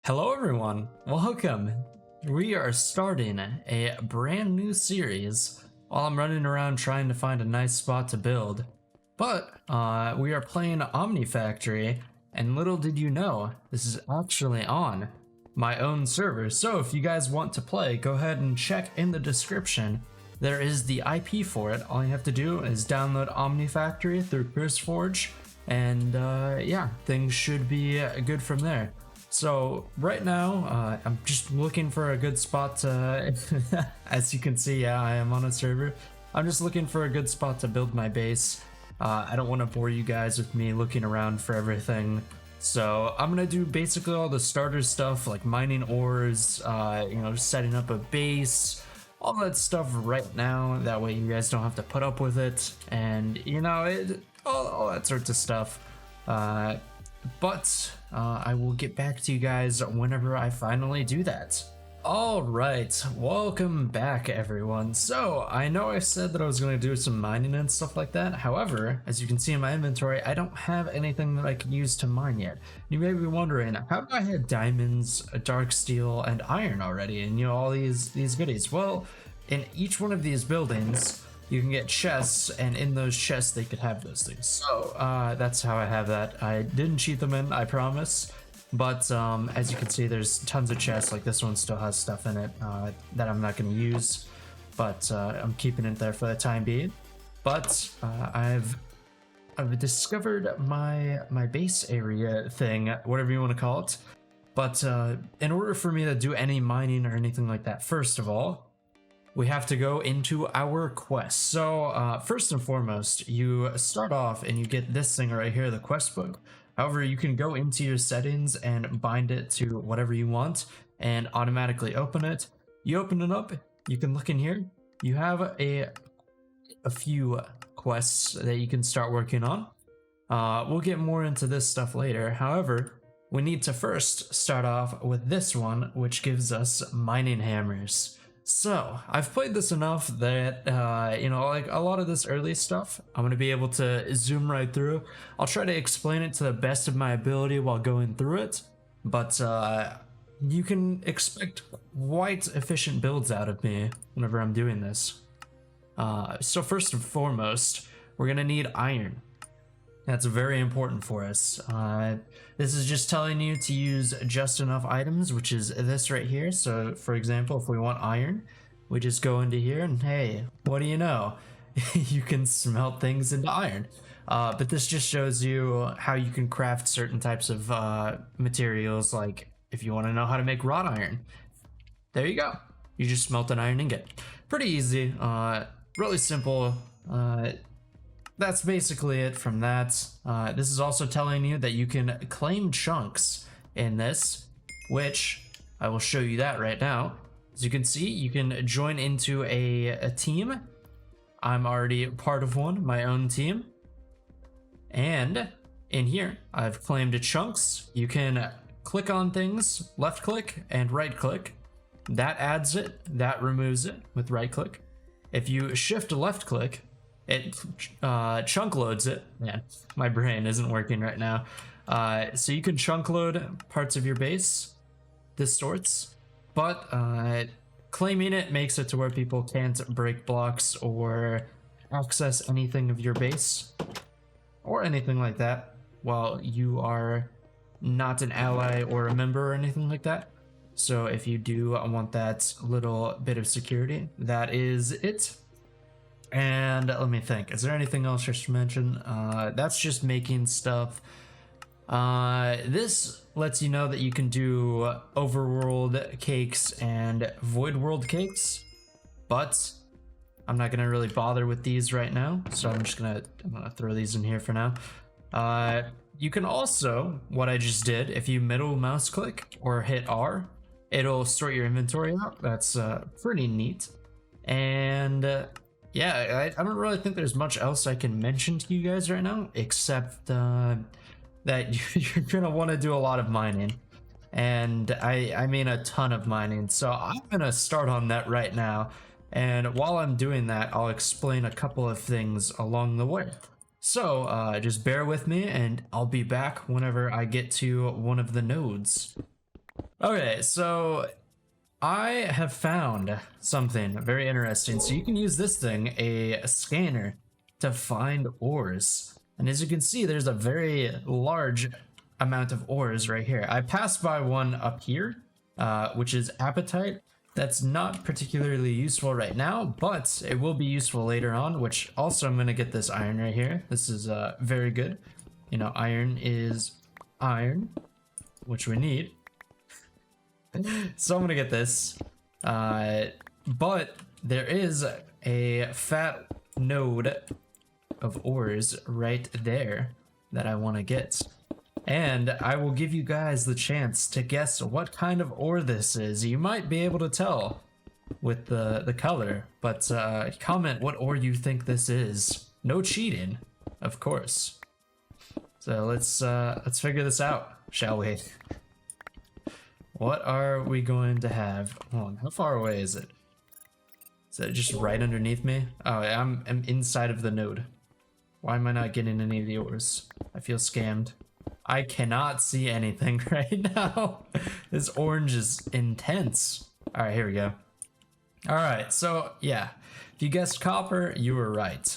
Hello everyone, welcome. We are starting a brand new series while I'm running around trying to find a nice spot to build. But we are playing Omnifactory, and little did you know, this is actually on my own server. So if you guys want to play, go ahead and check in the description. There is the IP for it. All you have to do is download Omnifactory through CurseForge, and yeah, things should be good from there. So right now, I'm just looking for a good spot to, as you can see, yeah, I am on a server. I'm just looking for a good spot to build my base. I don't want to bore you guys with me looking around for everything. So I'm gonna do basically all the starter stuff like mining ores, setting up a base, all that stuff right now. That way you guys don't have to put up with it, and all that sorts of stuff. But I will get back to you guys whenever I finally do that. Alright, welcome back everyone. So, I know I said that I was going to do some mining and stuff like that. However, as you can see in my inventory, I don't have anything that I can use to mine yet. You may be wondering, how do I have diamonds, dark steel, and iron already, and all these goodies? Well, in each one of these buildings, you can get chests, and in those chests they could have those things. So that's how I have that. I didn't cheat them in, I promise. But as you can see, there's tons of chests. Like this one still has stuff in it that I'm not going to use, but I'm keeping it there for the time being. But I've discovered my base area thing, whatever you want to call it. But in order for me to do any mining or anything like that, first of all, we have to go into our quest. So first and foremost, you start off and you get this thing right here, the quest book. However, you can go into your settings and bind it to whatever you want and automatically open it. You open it up, you can look in here. You have a few quests that you can start working on. We'll get more into this stuff later. However, we need to first start off with this one, which gives us mining hammers. So, I've played this enough that, like a lot of this early stuff, I'm going to be able to zoom right through. I'll try to explain it to the best of my ability while going through it, but you can expect quite efficient builds out of me whenever I'm doing this. So first and foremost, we're going to need iron. That's very important for us. This is just telling you to use just enough items, which is this right here. So for example, if we want iron, we just go into here and hey, what do you know? You can smelt things into iron. But this just shows you how you can craft certain types of materials. Like if you want to know how to make wrought iron, there you go. You just smelt an iron ingot. Pretty easy, really simple. That's basically it from that. This is also telling you that you can claim chunks in this, which I will show you that right now. As you can see, you can join into a team. I'm already part of one, my own team. And in here, I've claimed chunks. You can click on things, left click and right click. That adds it, that removes it with right click. If you shift left click, it chunk loads it. Man, my brain isn't working right now. So you can chunk load parts of your base, this sorts, but claiming it makes it to where people can't break blocks or access anything of your base or anything like that while you are not an ally or a member or anything like that. So if you do want that little bit of security, that is it. And let me think, is there anything else I should mention? That's just making stuff. This lets you know that you can do overworld cakes and void world cakes, but I'm not gonna really bother with these right now, so I'm gonna throw these in here for now. You can also, what I just did, if you middle mouse click or hit R, it'll sort your inventory out. That's pretty neat. And yeah, I don't really think there's much else I can mention to you guys right now, except that you're gonna want to do a lot of mining, and I mean a ton of mining. So I'm gonna start on that right now, and while I'm doing that, I'll explain a couple of things along the way. So just bear with me, and I'll be back whenever I get to one of the nodes. Okay, so I have found something very interesting. So you can use this thing, a scanner, to find ores. And as you can see, there's a very large amount of ores right here. I passed by one up here, which is apatite. That's not particularly useful right now, but it will be useful later on, which also I'm going to get this iron right here. This is very good. You know, iron is iron, which we need. So I'm going to get this. But there is a fat node of ores right there that I want to get. And I will give you guys the chance to guess what kind of ore this is. You might be able to tell with the color, but comment what ore you think this is. No cheating, of course. So let's figure this out, shall we? What are we going to have? Hold on, how far away is it? Is it just right underneath me? Oh, I'm inside of the node. Why am I not getting any of the ores? I feel scammed. I cannot see anything right now. This orange is intense. All right, here we go. All right, so yeah, if you guessed copper, you were right.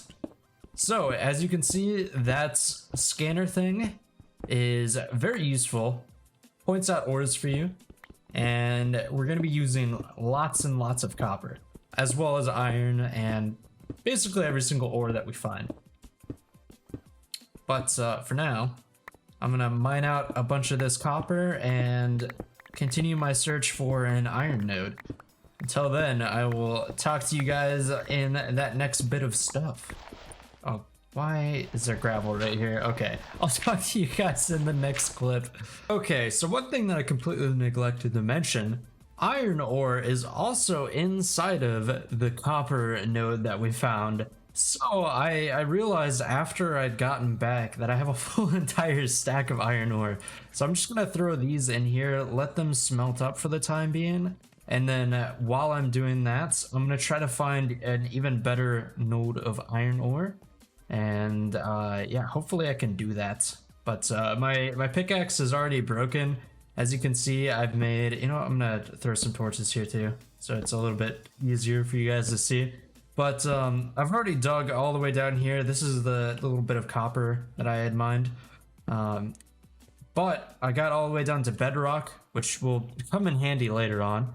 So as you can see, that scanner thing is very useful. Points out ores for you. And we're gonna be using lots and lots of copper, as well as iron and basically every single ore that we find. But for now, I'm gonna mine out a bunch of this copper and continue my search for an iron node. Until then, I will talk to you guys in that next bit of stuff. Oh, why is there gravel right here? Okay, I'll talk to you guys in the next clip. Okay, so one thing that I completely neglected to mention, iron ore is also inside of the copper node that we found. So I realized after I'd gotten back that I have a full entire stack of iron ore. So I'm just gonna throw these in here, let them smelt up for the time being. And then while I'm doing that, I'm gonna try to find an even better node of iron ore. And yeah, hopefully I can do that. But my pickaxe is already broken. As you can see, I've made, you know what, I'm gonna throw some torches here too, so it's a little bit easier for you guys to see. But I've already dug all the way down here. This is the little bit of copper that I had mined. But I got all the way down to bedrock, which will come in handy later on.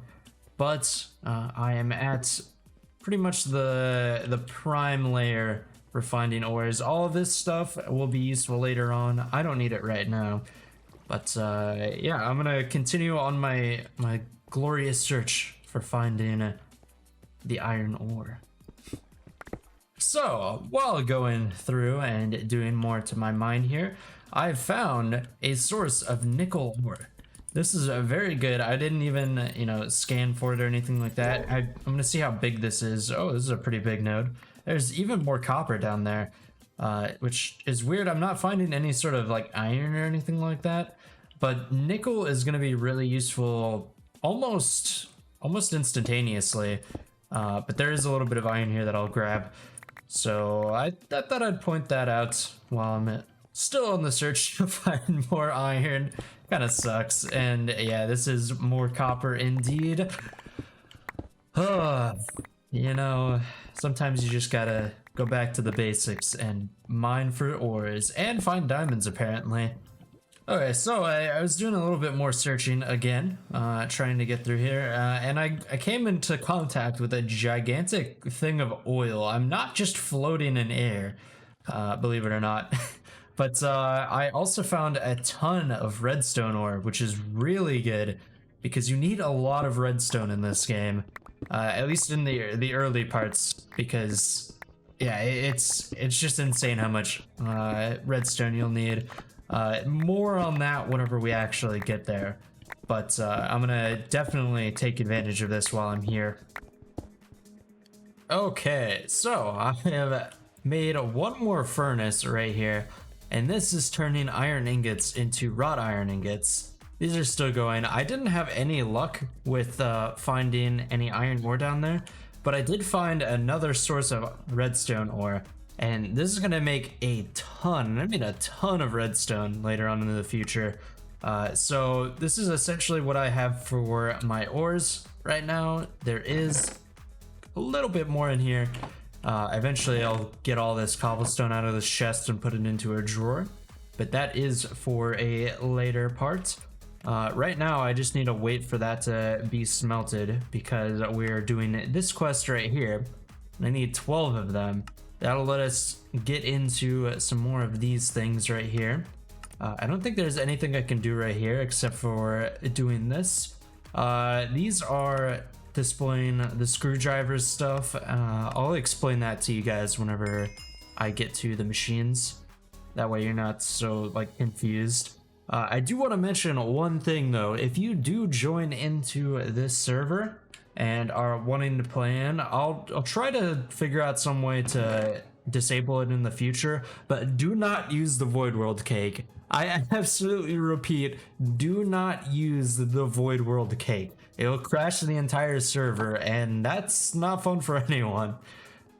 But I am at pretty much the prime layer for finding ores. All of this stuff will be useful later on. I don't need it right now. But yeah, I'm gonna continue on my glorious search for finding the iron ore. So, while going through and doing more to my mine here, I've found a source of nickel ore. This is very good. I didn't even, you know, scan for it or anything like that. I'm gonna see how big this is. Oh, this is a pretty big node. There's even more copper down there, which is weird. I'm not finding any sort of like iron or anything like that, but nickel is gonna be really useful almost instantaneously. But there is a little bit of iron here that I'll grab. So I thought I'd point that out while I'm still on the search to find more iron. Kind of sucks. And yeah, this is more copper indeed. You know, sometimes you just gotta go back to the basics and mine for ores and find diamonds apparently. Okay, so I was doing a little bit more searching again, trying to get through here, and I came into contact with a gigantic thing of oil. I'm not just floating in air, believe it or not, but I also found a ton of redstone ore, which is really good because you need a lot of redstone in this game, at least in the early parts, because yeah, it's just insane how much redstone you'll need. More on that whenever we actually get there, but I'm gonna definitely take advantage of this while I'm here. Okay, so I have made one more furnace right here, and this is turning iron ingots into wrought iron ingots. These are still going. I didn't have any luck with finding any iron ore down there, but I did find another source of redstone ore. And this is gonna make a ton, I mean a ton of redstone later on in the future. So this is essentially what I have for my ores right now. There is a little bit more in here. Eventually I'll get all this cobblestone out of this chest and put it into a drawer, but that is for a later part. Right now I just need to wait for that to be smelted because we're doing this quest right here. I need 12 of them. That'll let us get into some more of these things right here. I don't think there's anything I can do right here except for doing this. These are displaying the screwdriver stuff. I'll explain that to you guys whenever I get to the machines. That way you're not so like confused. I do want to mention one thing though. If you do join into this server and are wanting to play in, I'll try to figure out some way to disable it in the future, but do not use the Void World cake. I absolutely repeat, do not use the Void World cake. It'll crash the entire server, and that's not fun for anyone.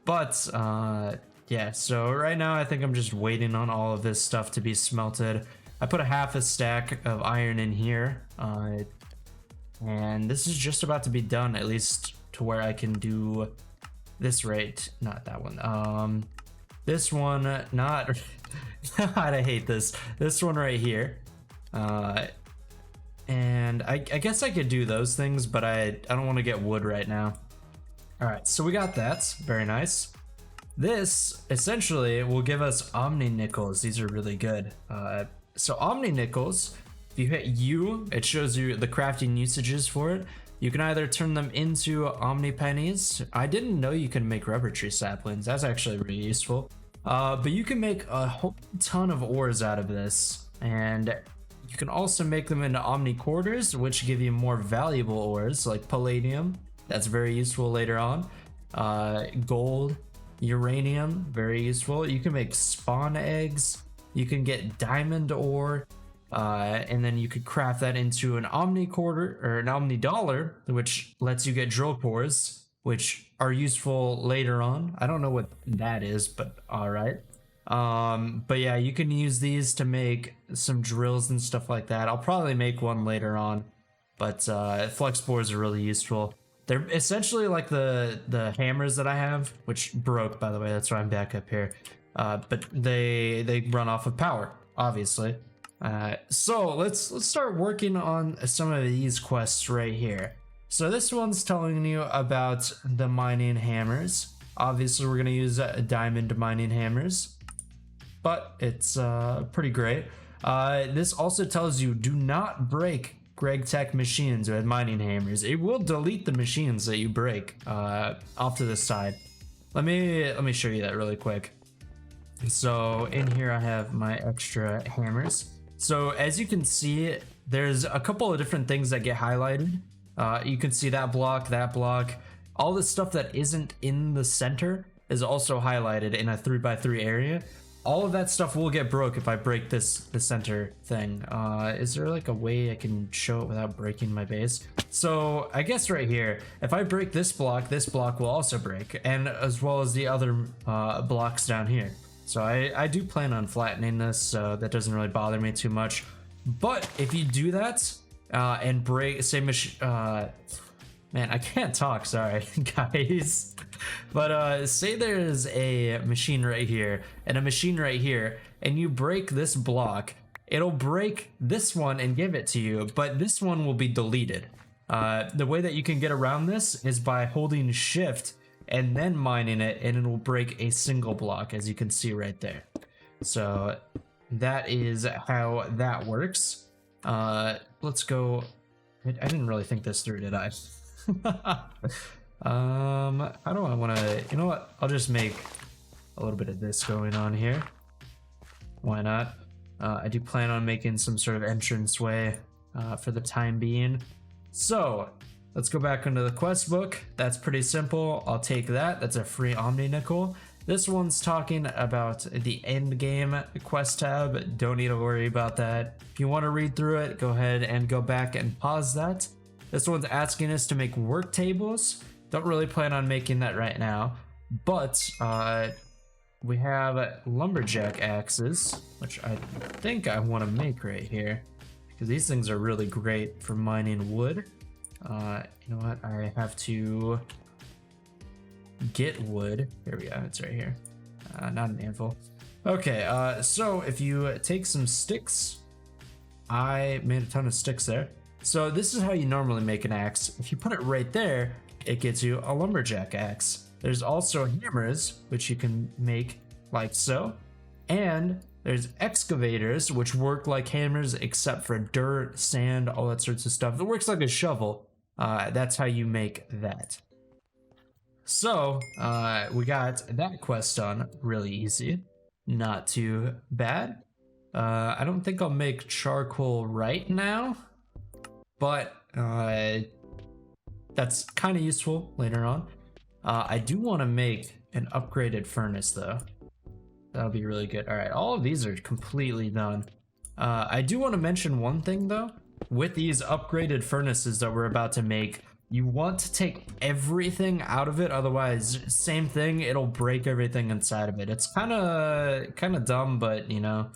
But, yeah, so right now I think I'm just waiting on all of this stuff to be smelted. I put a half a stack of iron in here, and this is just about to be done, at least to where I can do this right. Not that one. This one, not... God, I hate this. This one right here. And I guess I could do those things, but I don't want to get wood right now. All right, so we got that. Very nice. This essentially will give us Omni Nickels. These are really good. So Omni Nickels, if you hit U, it shows you the crafting usages for it. You can either turn them into Omni Pennies. I didn't know you can make rubber tree saplings. That's actually really useful. But you can make a whole ton of ores out of this, and you can also make them into Omni Quarters, which give you more valuable ores like palladium. That's very useful later on. Gold, uranium, very useful. You can make spawn eggs. You can get diamond ore, and then you could craft that into an Omni Quarter or an Omni Dollar, which lets you get drill cores, which are useful later on. I don't know what that is, but all right. But yeah, you can use these to make some drills and stuff like that. I'll probably make one later on, but flex bores are really useful. They're essentially like the hammers that I have, which broke, by the way. That's why I'm back up here. But they run off of power, obviously. So let's start working on some of these quests right here. So this one's telling you about the mining hammers. Obviously, we're gonna use diamond mining hammers, but it's pretty great. This also tells you do not break Greg Tech machines with mining hammers. It will delete the machines that you break off to the side. Let me show you that really quick. So in here I have my extra hammers. So as you can see, there's a couple of different things that get highlighted. You can see that block, all the stuff that isn't in the center is also highlighted in a 3x3 area. All of that stuff will get broke if I break the center thing. Is there like a way I can show it without breaking my base? So I guess right here, if I break this block will also break, and as well as the other blocks down here. So I do plan on flattening this, so that doesn't really bother me too much. But if you do that, and break, say, man, I can't talk, sorry, guys. But say there's a machine right here and a machine right here, and you break this block, it'll break this one and give it to you, but this one will be deleted. The way that you can get around this is by holding shift and then mining it, and it will break a single block, as you can see right there. So that is how that works. Let's go. I didn't really think this through, did I? How do I want to, you know what? I'll just make a little bit of this going on here. Why not? I do plan on making some sort of entranceway for the time being. So let's go back into the quest book. That's pretty simple. I'll take that. That's a free Omni Nickel. This one's talking about the end game quest tab. Don't need to worry about that. If you want to read through it, go ahead and go back and pause that. This one's asking us to make work tables. Don't really plan on making that right now, but we have lumberjack axes, which I think I want to make right here. because these things are really great for mining wood. You know what? I have to get wood. Here we go. It's right here. Not an anvil. Okay, so if you take some sticks, I made a ton of sticks there. So this is how you normally make an axe. If you put it right there, it gets you a lumberjack axe. There's also hammers, which you can make like so. And there's excavators, which work like hammers, except for dirt, sand, all that sorts of stuff. It works like a shovel. That's how you make that. So, we got that quest done really easy. Not too bad. I don't think I'll make charcoal right now, but that's kind of useful later on. I do want to make an upgraded furnace though. That'll be really good. All right, all of these are completely done. I do want to mention one thing though. With these upgraded furnaces that we're about to make, you want to take everything out of it, otherwise, same thing, it'll break everything inside of it. It's kind of dumb, but you know,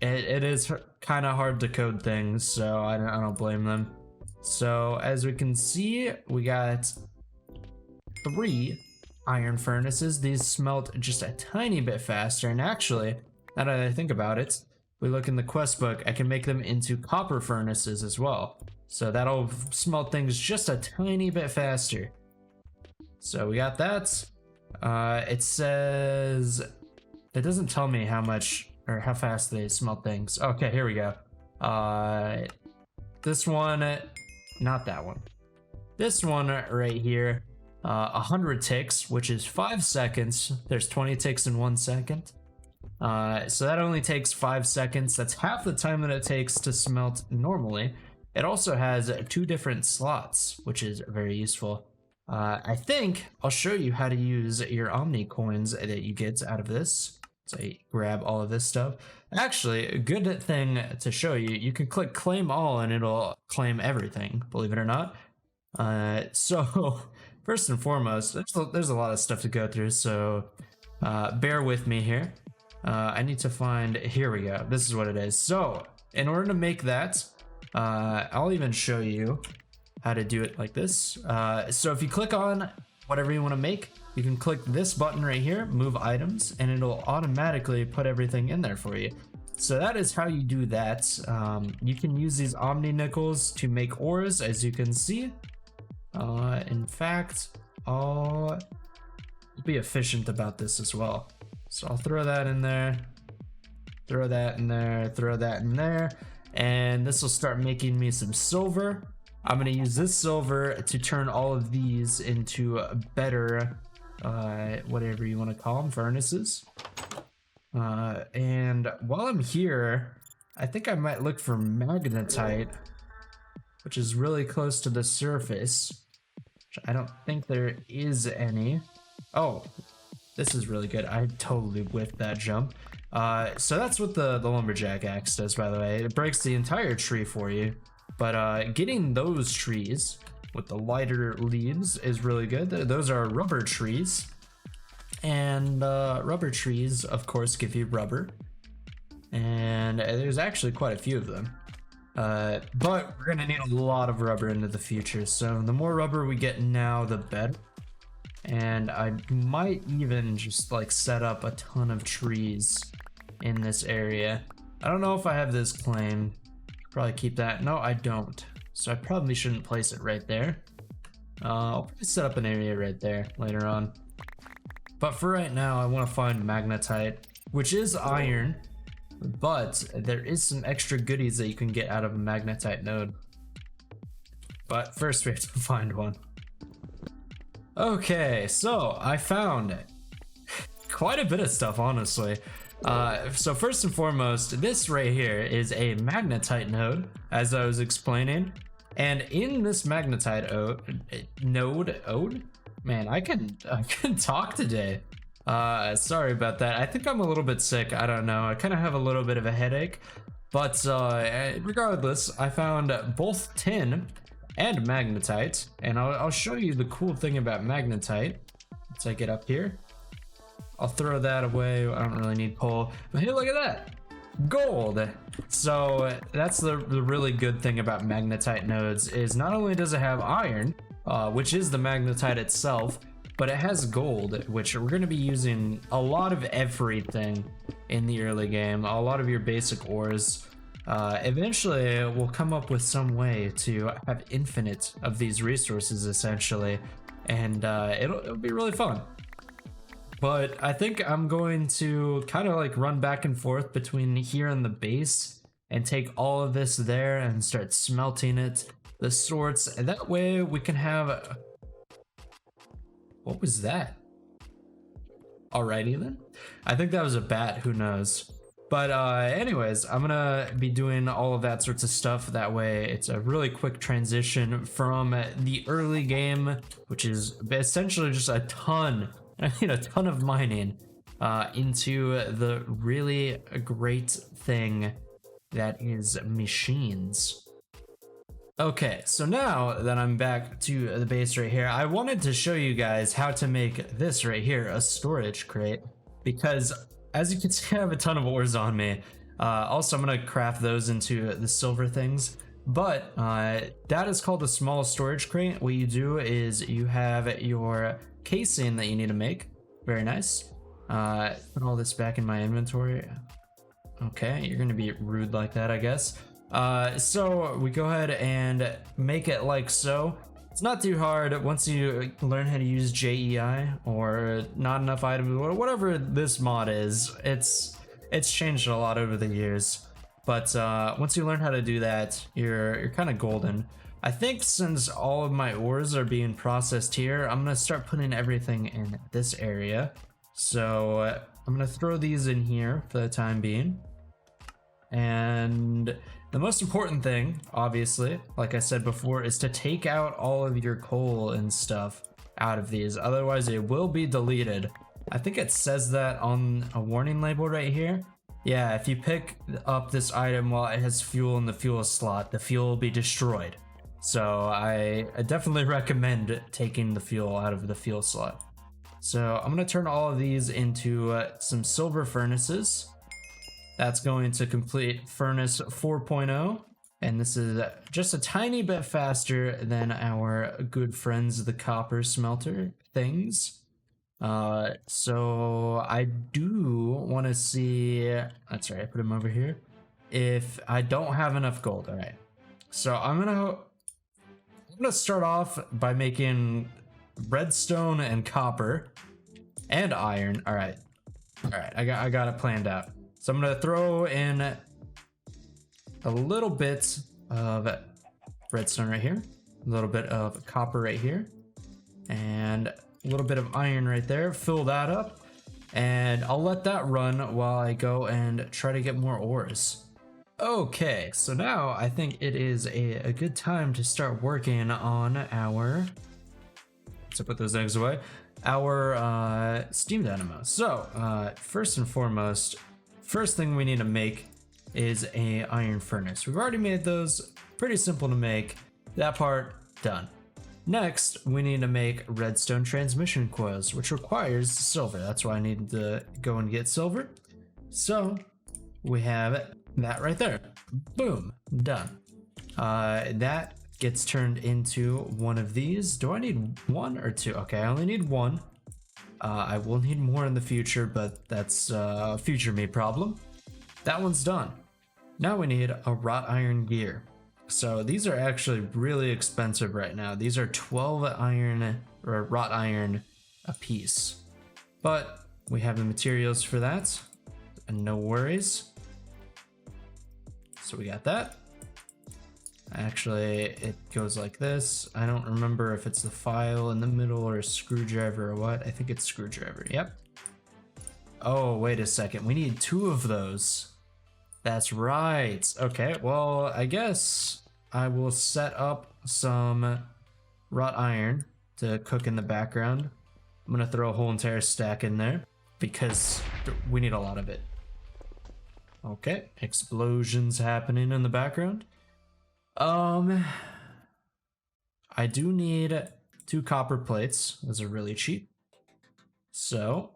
it is kind of hard to code things, so I don't blame them. So as we can see, we got 3 iron furnaces. These smelt just a tiny bit faster, and actually, now that I think about it, we look in the quest book, I can make them into copper furnaces as well. So that'll smelt things just a tiny bit faster. So we got that. It says, it doesn't tell me how much or how fast they smelt things. Okay, here we go. This one, not that one. This one right here, 100 ticks, which is 5 seconds. There's 20 ticks in 1 second. So that only takes 5 seconds. That's half the time that it takes to smelt normally. It also has 2 different slots, which is very useful. I think I'll show you how to use your Omni coins that you get out of this. So you grab all of this stuff. Actually, a good thing to show you, you can click claim all and it'll claim everything, believe it or not. So first and foremost, there's a lot of stuff to go through, so bear with me here. I need to find, here we go, this is what it is. So in order to make that, I'll even show you how to do it like this. So if you click on whatever you want to make, you can click this button right here, move items, and it'll automatically put everything in there for you. So that is how you do that. You can use these Omni nickels to make ores, as you can see. In fact, I'll be efficient about this as well. So I'll throw that in there, throw that in there, throw that in there, and this will start making me some silver. I'm going to use this silver to turn all of these into better, whatever you want to call them, furnaces. And while I'm here, I think I might look for magnetite, which is really close to the surface. I don't think there is any. Oh, this is really good. I totally whiffed that jump. So that's what the lumberjack axe does, by the way. It breaks the entire tree for you. But getting those trees with the lighter leaves is really good. Those are rubber trees. And rubber trees, of course, give you rubber. And there's actually quite a few of them. But we're gonna need a lot of rubber into the future. So the more rubber we get now, the better. And I might even just like set up a ton of trees in this area. I don't know if I have this claim. Probably keep that. No, I don't. So I probably shouldn't place it right there. I'll probably set up an area right there later on. But for right now, I want to find magnetite, which is iron, but there is some extra goodies that you can get out of a magnetite node. But first we have to find one. Okay, so I found quite a bit of stuff, honestly. So first and foremost, this right here is a magnetite node, as I was explaining. And in this magnetite node, man, I can talk today. Sorry about that. I think I'm a little bit sick. I don't know. I kind of have a little bit of a headache. But regardless, I found both tin and magnetite. And I'll show you the cool thing about magnetite. Once I get up here. I'll throw that away. I don't really need coal. But hey, look at that. gold. So that's the really good thing about magnetite nodes is not only does it have iron, which is the magnetite itself, but it has gold, which we're going to be using a lot of everything in the early game, a lot of your basic ores. Eventually we'll come up with some way to have infinite of these resources essentially, and it'll be really fun. But I think I'm going to kind of like run back and forth between here and the base and take all of this there and start smelting it, the sorts, and that way we can have... What was that? Alrighty then. I think that was a bat, who knows. But anyways, I'm gonna be doing all of that sorts of stuff. That way it's a really quick transition from the early game, which is essentially just a ton of mining, into the really great thing that is machines. Okay, so now that I'm back to the base right here, I wanted to show you guys how to make this right here a storage crate, because as you can see, I have a ton of ores on me. Also, I'm gonna craft those into the silver things, but that is called a small storage crate. What you do is you have your casing that you need to make. Very nice. Put all this back in my inventory. Okay, you're gonna be rude like that, I guess. So we go ahead and make it like so. It's not too hard once you learn how to use JEI or not enough items or whatever this mod is. It's changed a lot over the years, but once you learn how to do that, you're kind of golden. I think since all of my ores are being processed here, I'm gonna start putting everything in this area. So I'm gonna throw these in here for the time being. And the most important thing, obviously, like I said before, is to take out all of your coal and stuff out of these. Otherwise, it will be deleted. I think it says that on a warning label right here. Yeah, if you pick up this item while it has fuel in the fuel slot, the fuel will be destroyed. So I definitely recommend taking the fuel out of the fuel slot. So I'm going to turn all of these into some silver furnaces. That's going to complete furnace 4.0, and this is just a tiny bit faster than our good friends the copper smelter things. So I do want to see, that's right, I put them over here, if I don't have enough gold. All right, so I'm gonna start off by making redstone and copper and iron. All right, I got it planned out. So I'm gonna throw in a little bit of redstone right here, a little bit of copper right here, and a little bit of iron right there. Fill that up, and I'll let that run while I go and try to get more ores. Okay, so now I think it is a good time to start working on our, so put those eggs away, our steam dynamo. So first and foremost, first thing we need to make is a iron furnace. We've already made those, pretty simple to make. That part done. Next, we need to make redstone transmission coils, which requires silver. That's why I need to go and get silver. So we have that right there. Boom, done. That gets turned into one of these. Do I need one or two? Okay, I only need one. I will need more in the future, but that's a future me problem. That one's done. Now we need a wrought iron gear. So these are actually really expensive right now. These are 12 iron or wrought iron a piece, but we have the materials for that, and no worries. So we got that. Actually, it goes like this. I don't remember if it's the file in the middle or a screwdriver or what. I think it's screwdriver. Yep. Oh, wait a second. We need two of those. That's right. Okay, well, I guess I will set up some wrought iron to cook in the background. I'm gonna throw a whole entire stack in there because we need a lot of it. Okay, explosions happening in the background. I do need 2 copper plates. Those are really cheap. So,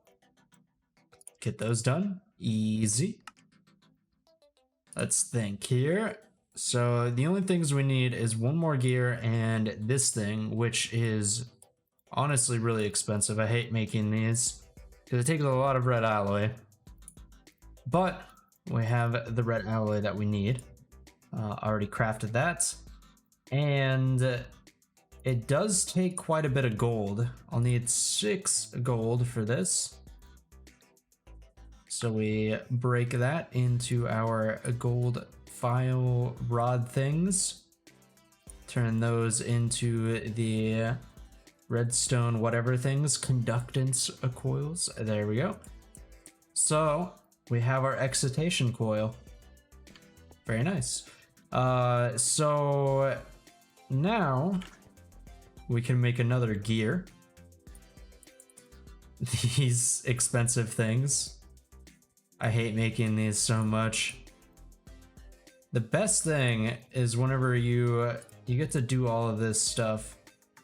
get those done. Easy. Let's think here. So the only things we need is one more gear and this thing, which is honestly really expensive. I hate making these because it takes a lot of red alloy. But we have the red alloy that we need. Already crafted that. And it does take quite a bit of gold. I'll need 6 gold for this. So we break that into our gold file rod things. Turn those into the redstone whatever things, conductance coils. There we go. So we have our excitation coil. Very nice. So now we can make another gear. These expensive things. I hate making these so much. The best thing is whenever you get to do all of this stuff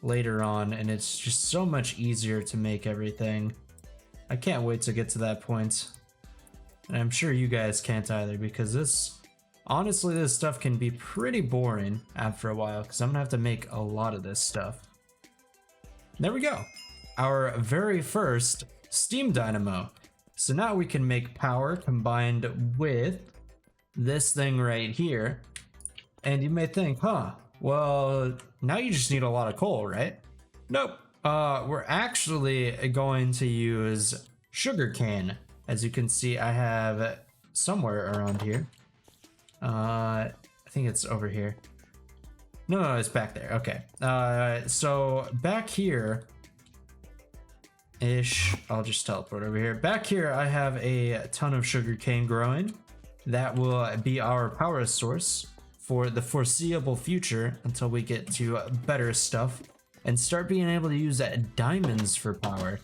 later on, and it's just so much easier to make everything. I can't wait to get to that point. And I'm sure you guys can't either, because this, honestly, this stuff can be pretty boring after a while, because I'm gonna have to make a lot of this stuff. There we go. Our very first steam dynamo. So now we can make power combined with this thing right here. And you may think, huh, well, now you just need a lot of coal, right? Nope. We're actually going to use sugarcane. As you can see, I have somewhere around here. I think it's over here. No, it's back there. Okay. So back here ish, I'll just teleport over here. Back here, I have a ton of sugarcane growing. That will be our power source for the foreseeable future until we get to better stuff and start being able to use diamonds for power.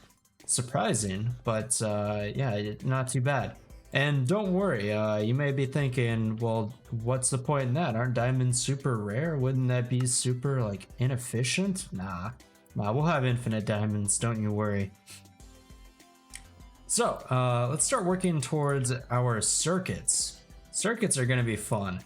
Surprising, but yeah, not too bad. And don't worry, you may be thinking, well, what's the point in that? Aren't diamonds super rare? Wouldn't that be super, like, inefficient? Nah, we'll have infinite diamonds, don't you worry. So, let's start working towards our circuits. Circuits are gonna be fun.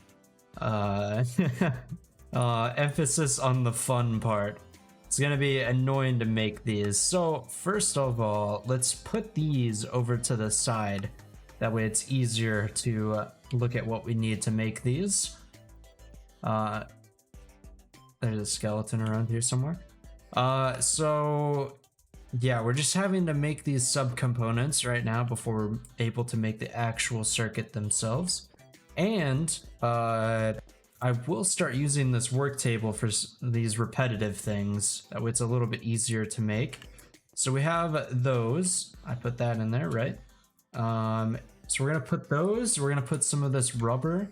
Emphasis on the fun part. It's gonna be annoying to make these. So, first of all, let's put these over to the side. That way it's easier to look at what we need to make these. There's a skeleton around here somewhere. So yeah, we're just having to make these subcomponents right now before we're able to make the actual circuit themselves. And I will start using this work table for these repetitive things. That way it's a little bit easier to make. So we have those. I put that in there, right? So we're gonna put those. We're gonna put some of this rubber.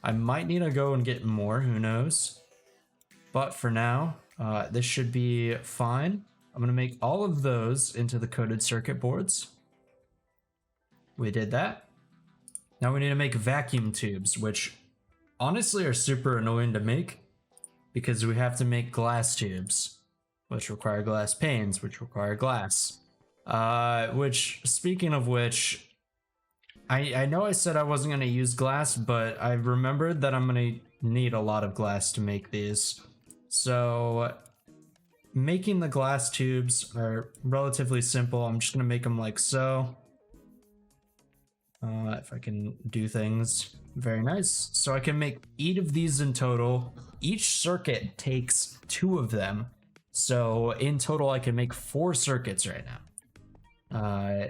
I might need to go and get more, who knows? But for now, this should be fine. I'm gonna make all of those into the coated circuit boards. We did that. Now we need to make vacuum tubes, which honestly are super annoying to make because we have to make glass tubes, which require glass panes, which require glass. Which, speaking of which, I know I said I wasn't gonna use glass, but I remembered that I'm gonna need a lot of glass to make these. So making the glass tubes are relatively simple. I'm just gonna make them like so. If I can do things, very nice. So I can make 8 of these in total. Each circuit takes 2 of them. So in total, I can make 4 circuits right now.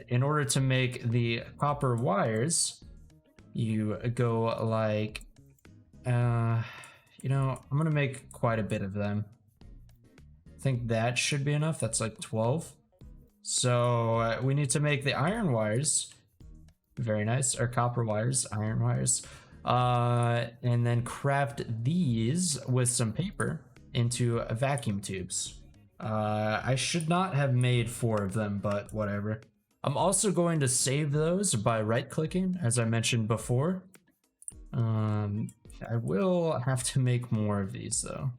In order to make the copper wires, you go like, you know, I'm gonna make quite a bit of them. I think that should be enough. That's like 12. So we need to make the iron wires. Very nice. Or copper wires, iron wires. And then craft these with some paper into vacuum tubes. I should not have made 4 of them, but whatever. I'm also going to save those by right-clicking, as I mentioned before. I will have to make more of these, though.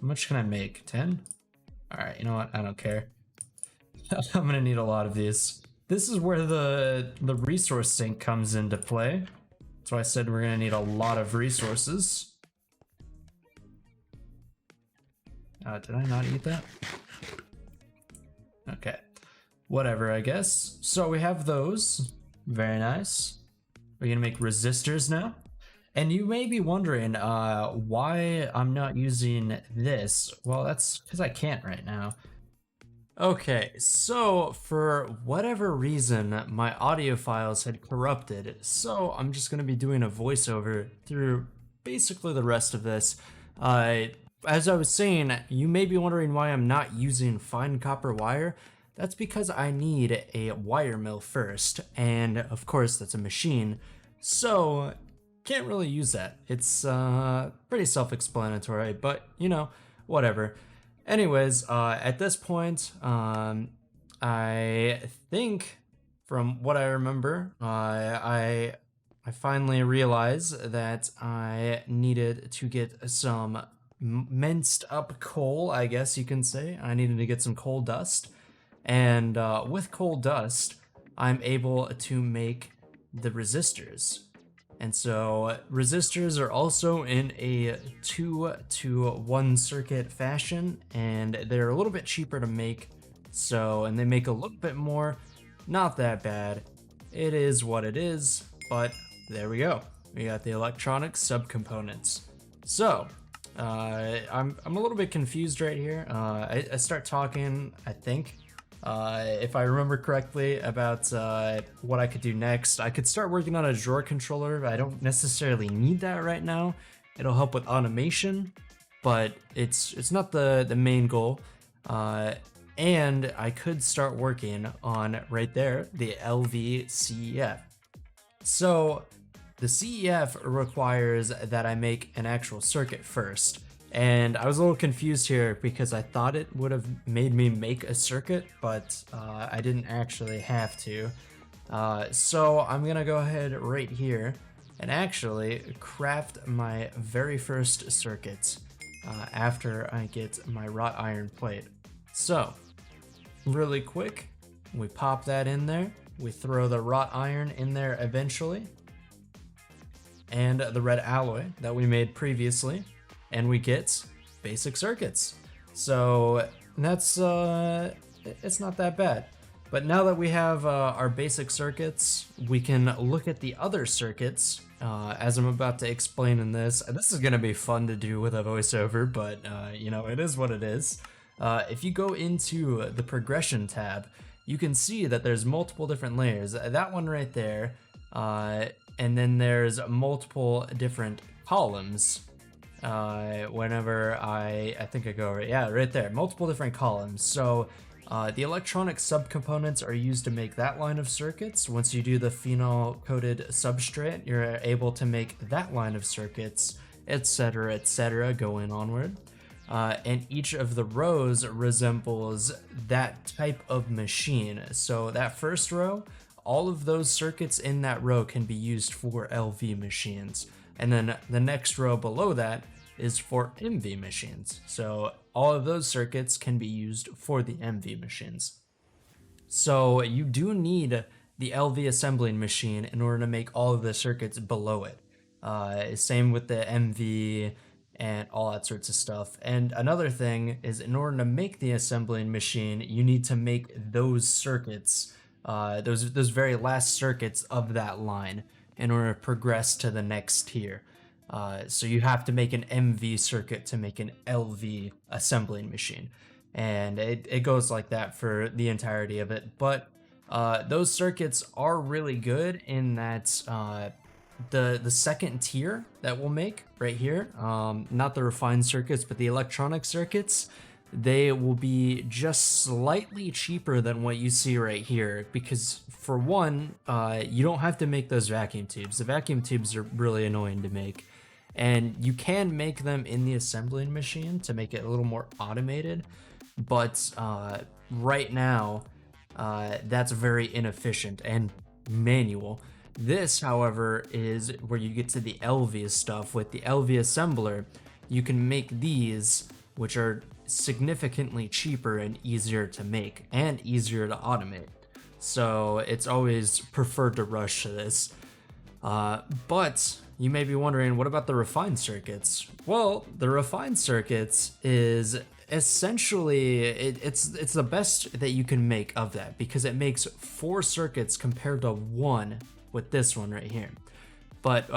How much can I make? 10? Alright, you know what? I don't care. I'm gonna need a lot of these. This is where the resource sink comes into play. That's why I said we're gonna need a lot of resources. Did I not eat that? Okay. Whatever, I guess. So we have those. Very nice. We're gonna make resistors now. And you may be wondering why I'm not using this. Well, that's because I can't right now. Okay, so for whatever reason, my audio files had corrupted, so I'm just gonna be doing a voiceover through basically the rest of this. As I was saying, you may be wondering why I'm not using fine copper wire. That's because I need a wire mill first, and of course that's a machine, so can't really use that. It's pretty self-explanatory, but you know, whatever. Anyways, at this point, I think from what I remember, I finally realized that I needed to get some minced up coal, I guess you can say. I needed to get some coal dust, and with coal dust, I'm able to make the resistors. And so resistors are also in a 2-to-1 circuit fashion, and they're a little bit cheaper to make. So, and they make a little bit more, not that bad. It is what it is, but there we go. We got the electronic subcomponents. So, I'm a little bit confused right here. I start talking, I think, if I remember correctly, about what I could do next. I could start working on a drawer controller. I don't necessarily need that right now. It'll help with automation, but it's not the main goal. And I could start working on, right there, the LV CEF. So the CEF requires that I make an actual circuit first. And I was a little confused here because I thought it would have made me make a circuit, but I didn't actually have to. So I'm gonna go ahead right here and actually craft my very first circuit after I get my wrought iron plate. So, really quick, we pop that in there, we throw the wrought iron in there eventually, and the red alloy that we made previously, and we get basic circuits. So that's it's not that bad. But now that we have our basic circuits, we can look at the other circuits as I'm about to explain in this. This is gonna be fun to do with a voiceover, but you know, it is what it is. If you go into the progression tab, you can see that there's multiple different layers. That one right there, and then there's multiple different columns. Whenever I think I go over, yeah, right there, multiple different columns. So the electronic subcomponents are used to make that line of circuits. Once you do the phenol coated substrate, you're able to make that line of circuits, etc., going onward. And each of the rows resembles that type of machine. So that first row, all of those circuits in that row can be used for LV machines. And then the next row below that is for MV machines. So all of those circuits can be used for the MV machines. So you do need the LV assembling machine in order to make all of the circuits below it. Same with the MV and all that sorts of stuff. And another thing is, in order to make the assembling machine, you need to make those circuits, those very last circuits of that line, in order to progress to the next tier. So you have to make an MV circuit to make an LV assembling machine. And it goes like that for the entirety of it. But those circuits are really good in that the second tier that we'll make right here, not the refined circuits, but the electronic circuits, they will be just slightly cheaper than what you see right here, because for one, you don't have to make those vacuum tubes. The vacuum tubes are really annoying to make, and you can make them in the assembling machine to make it a little more automated, but right now that's very inefficient and manual. This, however, is where you get to the LV stuff. With the LV assembler, you can make these, which are significantly cheaper and easier to make and easier to automate. So it's always preferred to rush to this. But you may be wondering, what about the refined circuits? Well, the refined circuits is essentially it's the best that you can make of that, because it makes 4 circuits compared to 1 with this one right here. But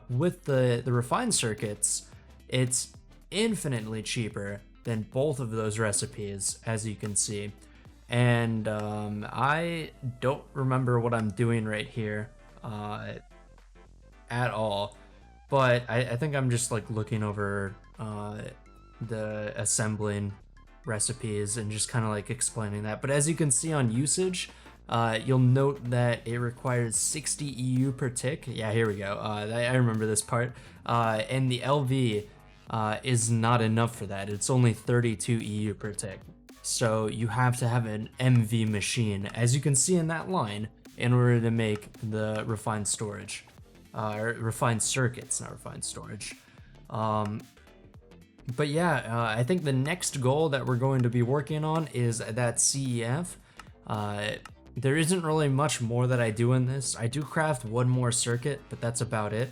with the refined circuits, it's infinitely cheaper than both of those recipes, as you can see. And I don't remember what I'm doing right here at all, but I think I'm just like looking over the assembling recipes and just kind of like explaining that. But as you can see on usage, you'll note that it requires 60 EU per tick. Yeah, here we go. I remember this part. And the LV is not enough for that. It's only 32 EU per tick. So you have to have an MV machine, as you can see in that line, in order to make the refined storage. Refined circuits, not refined storage. But yeah, I think the next goal that we're going to be working on is that CEF. There isn't really much more that I do in this. I do craft one more circuit, but that's about it.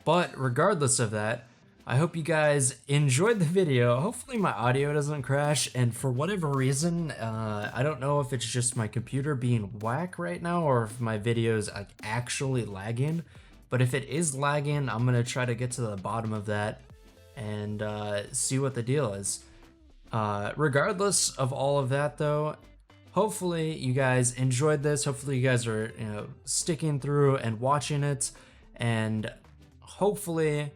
But regardless of that, I hope you guys enjoyed the video. Hopefully my audio doesn't crash, and for whatever reason, I don't know if it's just my computer being whack right now or if my video is like actually lagging, but if it is lagging, I'm gonna try to get to the bottom of that and see what the deal is. Regardless of all of that though, hopefully you guys enjoyed this. Hopefully you guys are, sticking through and watching it, and hopefully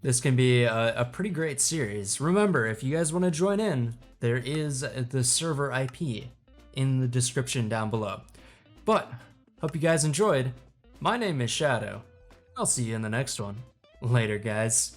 this can be a pretty great series. Remember, if you guys want to join in, there is the server IP in the description down below. But, hope you guys enjoyed. My name is Shadow. I'll see you in the next one. Later, guys.